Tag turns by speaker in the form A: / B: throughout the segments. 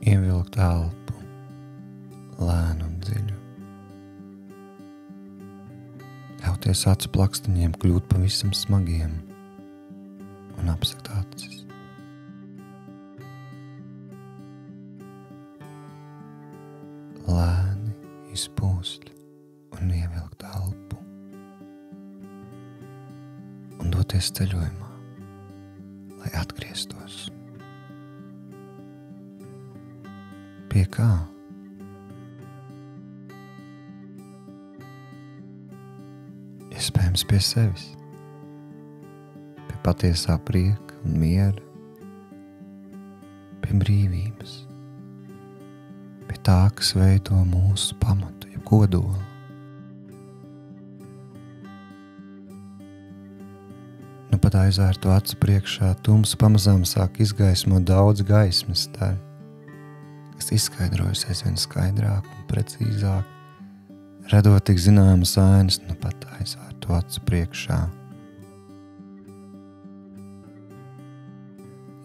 A: Ievilkt elpu, lēnu un dziļu. Ļauties acu plakstiņiem kļūt pavisam smagiem un apsekt acis. Lēni izpūst un ievilkt elpu un doties ceļojumā, lai atgrieztos. Pie kā? Iespējams pie sevis, pie patiesā prieka un miera, pie brīvības, pie tā, kas veido mūsu pamatu, jeb kodolu. Nu pat aizvērtu acu priekšā tumsa pamazām sāk izgaismot daudz gaismas staļu, kas izskaidrojas aizvien skaidrāk un precīzāk, radot tik zināmas ainas, nu pat aizvērtu acu priekšā.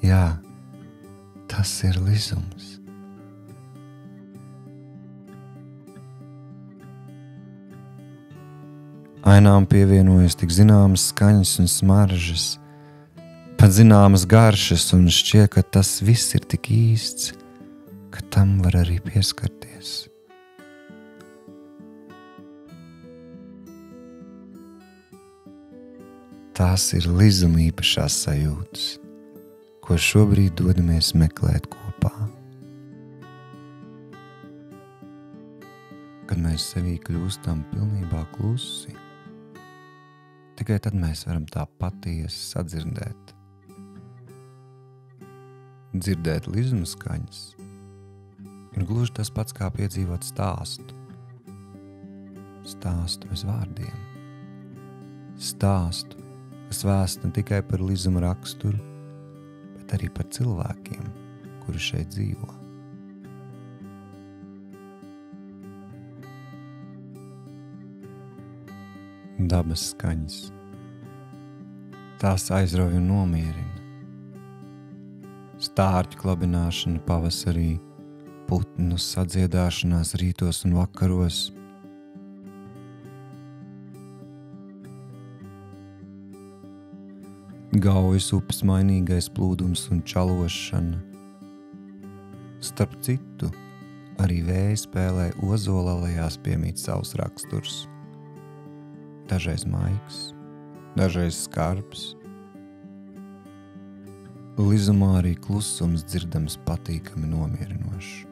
A: Jā, tas ir lizums. Ainām pievienojas tik zināmas skaņas un smaržas, pat zināmas garšas, un šķiet, ka tas viss ir tik īsts, ka tam var arī pieskarties. Tās ir lizuma īpašās sajūtas, ko šobrīd dodamies meklēt kopā. Kad mēs sevī kļūstam pilnībā klusi, tikai tad mēs varam tā patiesi sadzirdēt. Dzirdēt lizuma skaņas ir gluži tas pats, kā piedzīvot stāstu. Stāstu bez vārdiem. Stāstu, kas vēsta ne tikai par lizuma raksturu, bet arī par cilvēkiem, kuri šeit dzīvo. Dabas skaņas. Tās aizrauj un nomierina. Stārķu klabināšana pavasarī, putnu sadziedāšanās rītos un vakaros. Gaujas upes mainīgais plūdums un čalošana. Starp citu, arī vēja spēlē ozolalejās piemīt savus raksturs. Dažreiz maigs, dažreiz skarbs. Lizumā arī klusums dzirdams patīkami nomierinošs.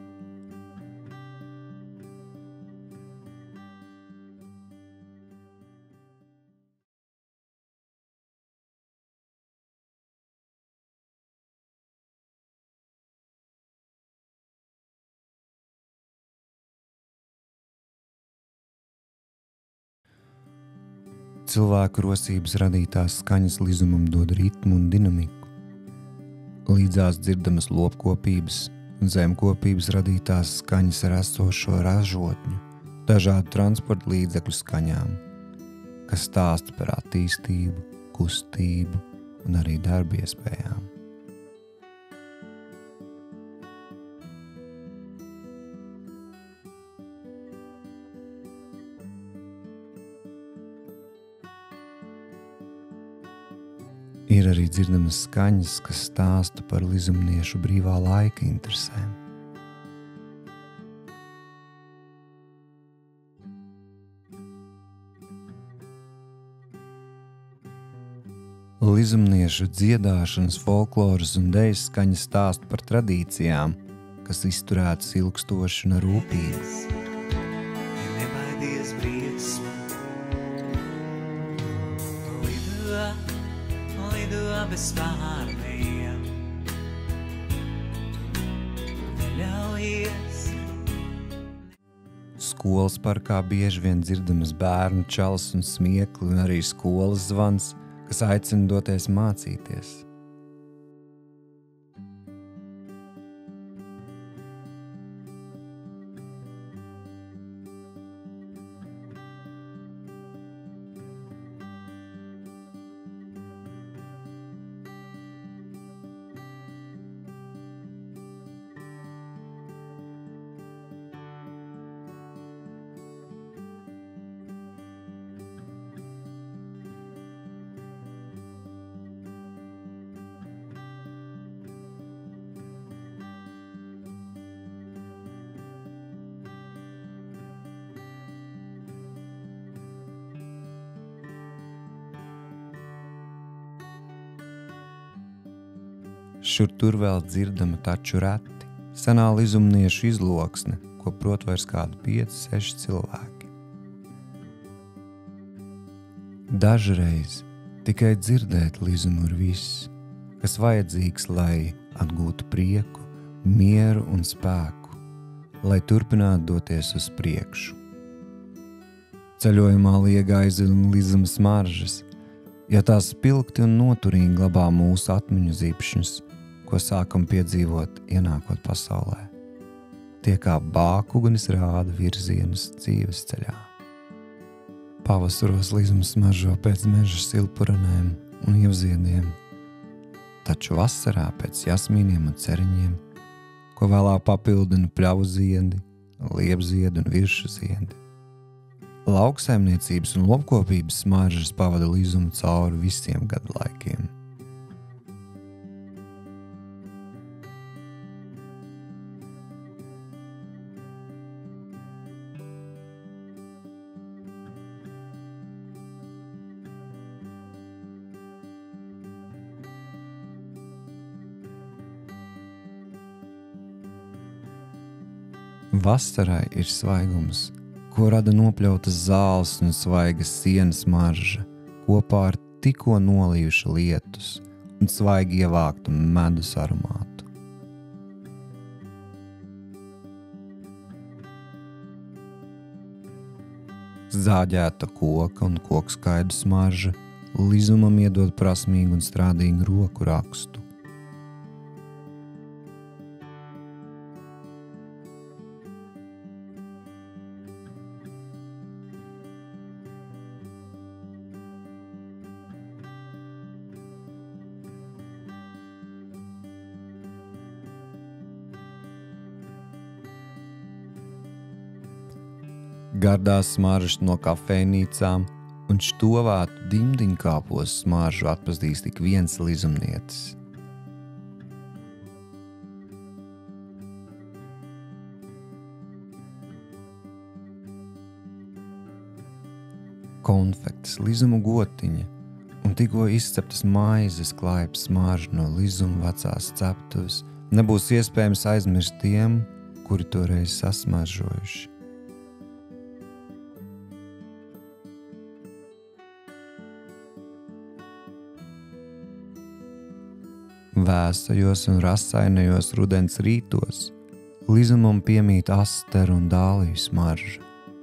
A: Cilvēku rosības radītās skaņas lizumam dod ritmu un dinamiku. Līdzās dzirdamas lopkopības un zemkopības radītās skaņas ar esošo ražotņu, dažādu transporta līdzekļu skaņām, kas stāsta par attīstību, kustību un arī darba iespējām. Ir arī dzirdamas skaņas, kas stāsta par lizumniešu brīvā laika interesēm. Lizumniešu dziedāšanas, folkloras un dejas skaņas stāsta par tradīcijām, kas izturētas ilgstoši un ar rūpību.
B: Nebaidies briesmu, lido bez vārdiem, neļaujies.
A: Skolas parkā bieži vien dzirdamas bērnu čalas un smiekli un arī skolas zvans, kas aicina doties mācīties. Šur tur vēl dzirdama taču reti, senā lizumniešu izloksne, ko prot vairs kādu 5-6 cilvēki. Dažreiz tikai dzirdēt lizumu ir viss, kas vajadzīgs, lai atgūtu prieku, mieru un spēku, lai turpinātu doties uz priekšu. Ceļojumā liega aizvien lizuma smaržas, jo tās spilgti un noturīgi glabā mūsu atmiņu zīpšņus, ko sākam piedzīvot, ienākot pasaulē. Tie kā bākugunis rāda virzienus dzīves ceļā. Pavasaros lizums smaržo pēc meža silpuranēm un ievziediem, taču vasarā pēc jasmīniem un ceriņiem, ko vēlāk papildina pļavu ziedi, liepziedi un viršu ziedi. Lauksaimniecības un lopkopības smaržas pavada lizumu cauri visiem gadu laikiem. Vasarai ir svaigums, ko rada nopļautas zāles un svaigas sienas smarža, kopā ar tikko nolījuša lietus un svaigi ievāktu medus aromātu. Zāģēta koka un kokskaidu smarža lizumam iedod prasmīgu un strādīgu roku rakstu. Gardās smaržas no kafejnīcām un štovētu dimdiņkāpos smaržu atpazīs tik viens lizumnietis. Konfektes, lizumu gotiņa un tikko izceptas maizes klaips smaržu no lizuma vecās ceptuves nebūs iespējams aizmirst tiem, kuri toreiz sasmaržojuši. Vēsajos un rasainajos rudens rītos lizumam piemīt asteru un dāliju smarža,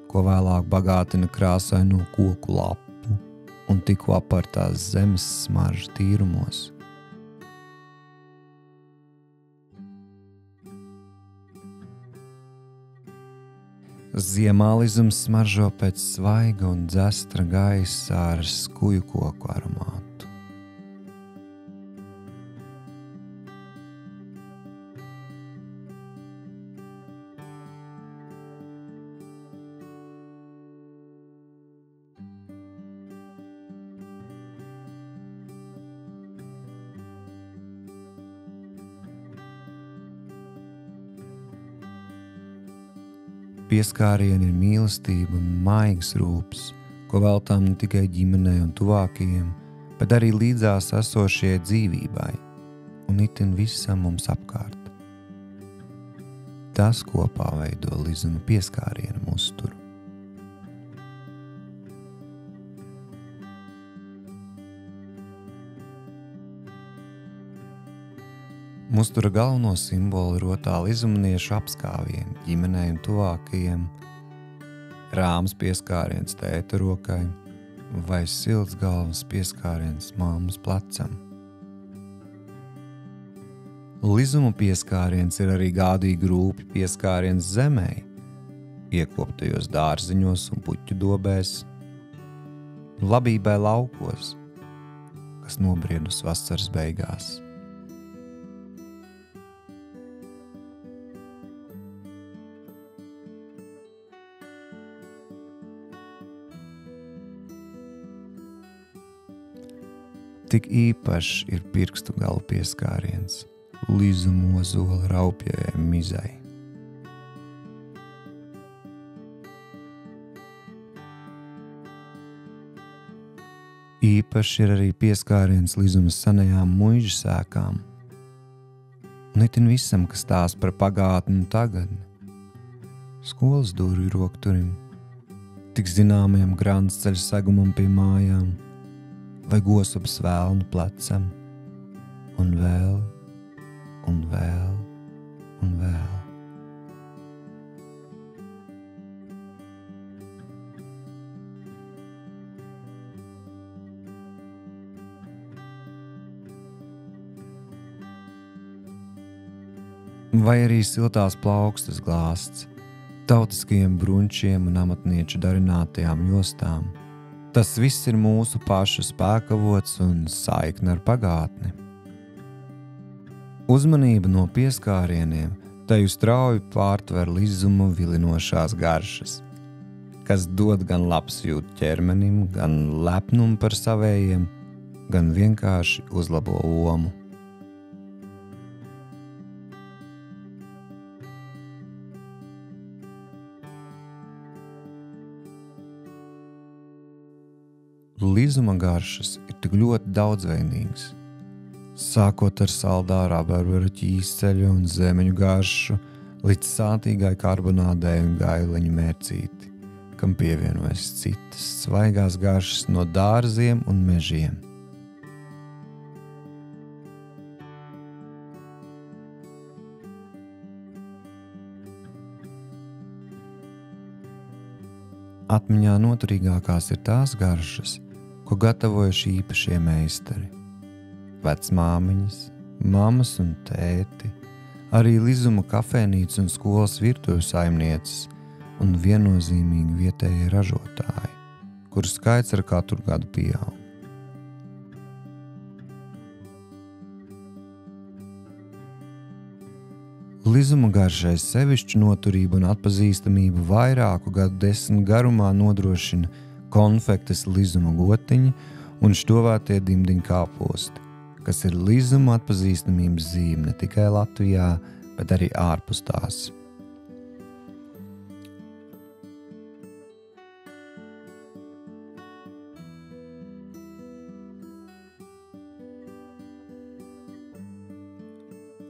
A: ko vēlāk bagātina krāsaino koku lapu un tikko apartās zemes smarža tīrumos. Ziemā lizums smaržo pēc svaiga un dzestra gaisa ar skuju koku aromātu. Pieskārieni ir mīlestība un maigs rūps, ko veltām ne tikai ģimenei un tuvākajiem, bet arī līdzās esošajai dzīvībai un itin visam mums apkārt. Tas kopā veido lizuma pieskārienu uzturu. Uztura galveno simbolu rotā lizumniešu apskāvieni ģimenei un tuvākajiem, rāms pieskāriens tēta rokai vai silts galvas pieskāriens mammas plecam. Lizuma pieskāriens ir arī gādīgi rūpi pieskāriens zemei, iekoptajos dārziņos un puķu dobēs, labībai laukos, kas nobriedus vasaras beigās. Tik īpašs ir pirkstu galu pieskāriens, lizumu ozola raupjajai mizai. Īpašs ir arī pieskāriens lizuma senajām muižu sēkām, un itin visam, kas stāsta par pagātni un tagadni. Skolas durvju rokturim, tik zināmajam grāns ceļa segumam pie mājām, vai gosubs vēlnu plecam, un vēl, un vēl, un vēl. Vai arī siltās plaukstas glāsts, tautiskajiem brunčiem un amatnieču darinātajām jostām. Tas viss ir mūsu pašu spēkavots un saikne ar pagātni. Uzmanība no pieskārieniem teju strauji pārtver lizuma vilinošās garšas, kas dod gan labsajūtu ķermenim, gan lepnumu par savējiem, gan vienkārši uzlabo omu. Lizuma garšas ir tik ļoti daudzveidīgas. Sākot ar saldā rabarbaru ķīseļu un zemeņu garšu, līdz sātīgai karbonādai un gailiņu mērcīti, kam pievienojas citas svaigās garšas no dārziem un mežiem. Atmiņā noturīgākās ir tās garšas, ko gatavojuši īpašie meistari. Vecmāmiņas, mammas un tēti, arī lizuma kafejnīca un skolas virtuves saimnieces un viennozīmīgi vietējie ražotāji, kuru skaits ar katru gadu pieaug. Lizuma garšai sevišķu noturību un atpazīstamību vairāku gadu desmit garumā nodrošina konfektes lizuma gotiņi un štovētie dimdiņu kāposti, kas ir lizuma atpazīstamības zīme ne tikai Latvijā, bet arī ārpus tās.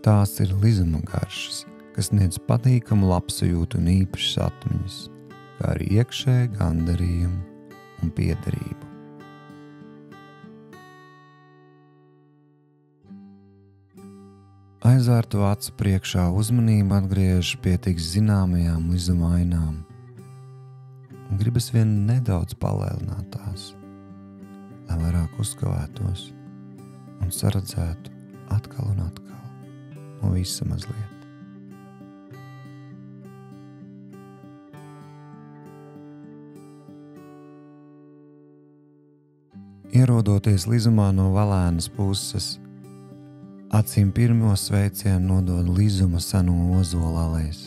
A: Tās ir lizuma garšas, kas sniedz patīkamu labsajūtu un īpašas atmiņas, kā arī iekšēju gandarījumu un piederību. Aizvērto acu priekšā uzmanība atgriežas pie tik zināmajām lizuma ainām un gribas vien nedaudz palēlināt tās, lai vairāk uzkavētos un saredzētu atkal un atkal no visa mazliet. Ierodoties lizumā no valēnas puses, acīm pirmo sveicienu nodod lizuma seno ozolu alejas,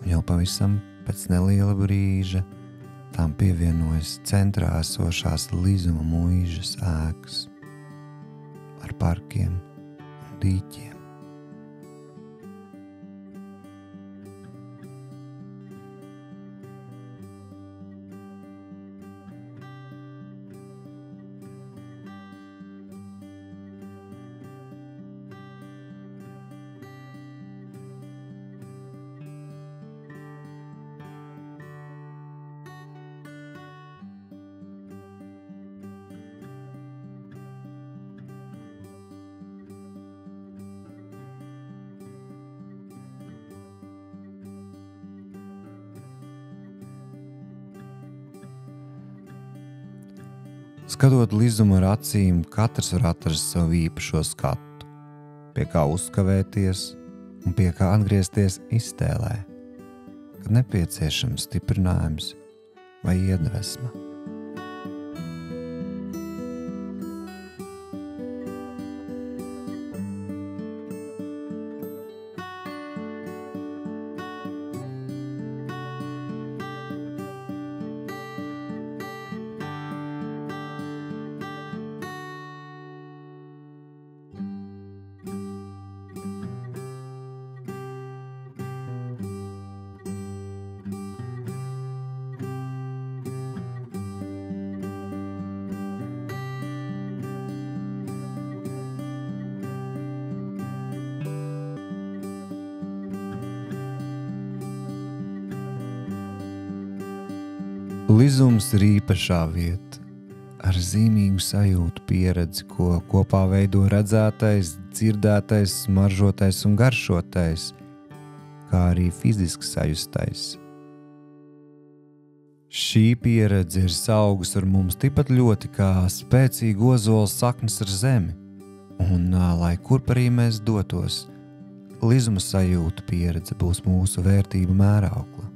A: un jau pavisam pēc neliela brīža tām pievienojas centrā esošās lizuma muižas ēkas ar parkiem un dīķiem. Skatot lizumu ar acīm, katrs var atrast savu īpašo skatu, pie kā uzkavēties un pie kā atgriezties iztēlē, kad nepieciešams stiprinājums vai iedvesma. Lizums ir īpašā vieta, ar zīmīgu sajūtu pieredzi, ko kopā veido redzētais, dzirdētais, smaržotais un garšotais, kā arī fiziski sajustais. Šī pieredze ir saugus ar mums tikpat ļoti kā spēcīga ozola saknes ar zemi, un lai kurp arī mēs dotos, lizuma sajūta pieredze būs mūsu vērtību mēraukla.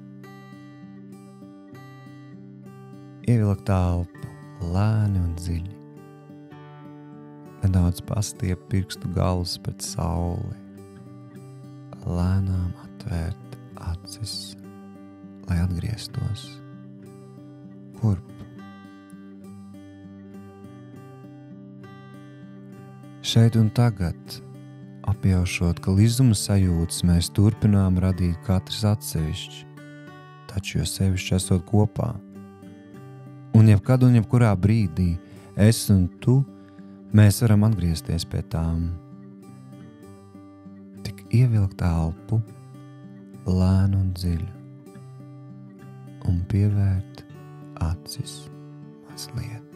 A: Ievilkt elpu, lēni un dziļi. Nedaudz pastiep pirkstu galus pret sauli. Lēnām atvērt acis, lai atgrieztos. Kurp? Šeit un tagad, apjaušot, ka lizuma sajūtas mēs turpinām radīt katrs atsevišķi, taču jo sevišķi esot kopā. Un jebkad un jebkurā brīdī es un tu, mēs varam atgriezties pie tām. Tik ievilkt elpu, lēnu un dziļu, un pievērt acis mazliet.